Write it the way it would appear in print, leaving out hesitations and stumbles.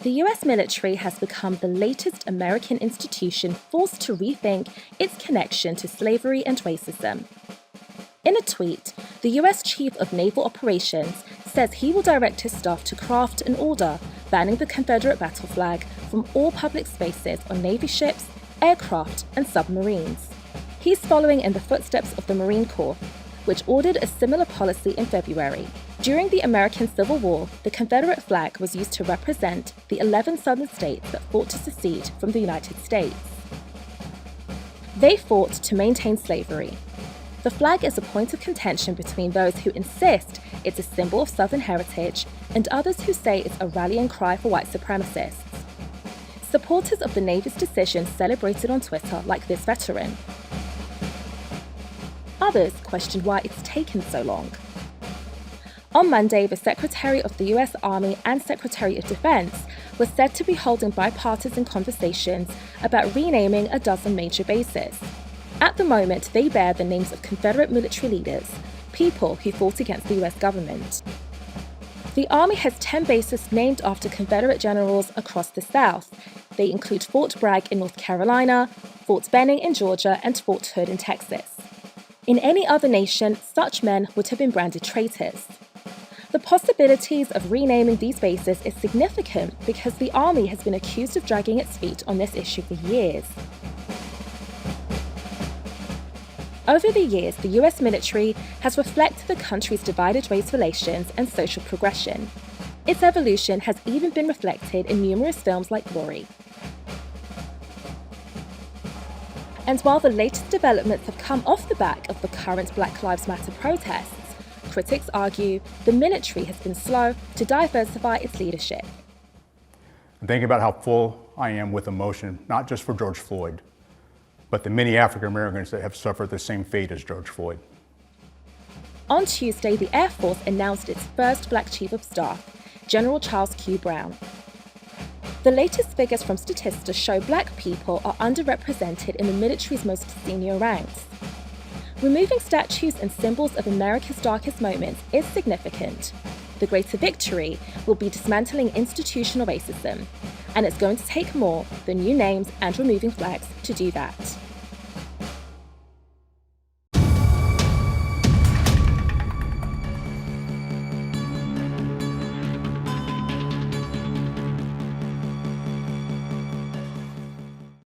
The US military has become the latest American institution forced to rethink its connection to slavery and racism. In a tweet, the US Chief of Naval Operations says he will direct his staff to craft an order banning the Confederate battle flag from all public spaces on Navy ships, aircraft, and submarines. He's following in the footsteps of the Marine Corps, which ordered a similar policy in February. During the American Civil War, the Confederate flag was used to represent the 11 southern states that fought to secede from the United States. They fought to maintain slavery. The flag is a point of contention between those who insist it's a symbol of Southern heritage and others who say it's a rallying cry for white supremacists. Supporters of the Navy's decision celebrated on Twitter like this veteran. Others questioned why it's taken so long. On Monday, the Secretary of the US Army and Secretary of Defense were said to be holding bipartisan conversations about renaming a dozen major bases. At the moment, they bear the names of Confederate military leaders, people who fought against the US government. The Army has 10 bases named after Confederate generals across the South. They include Fort Bragg in North Carolina, Fort Benning in Georgia, and Fort Hood in Texas. In any other nation, such men would have been branded traitors. The possibilities of renaming these bases is significant because the Army has been accused of dragging its feet on this issue for years. Over the years, the US military has reflected the country's divided race relations and social progression. Its evolution has even been reflected in numerous films like Glory. And while the latest developments have come off the back of the current Black Lives Matter protests, critics argue the military has been slow to diversify its leadership. I'm thinking about how full I am with emotion, not just for George Floyd, but the many African Americans that have suffered the same fate as George Floyd. On Tuesday, the Air Force announced its first Black Chief of Staff, General Charles Q. Brown. The latest figures from Statista show Black people are underrepresented in the military's most senior ranks. Removing statues and symbols of America's darkest moments is significant. The greater victory will be dismantling institutional racism, and it's going to take more than new names and removing flags to do that.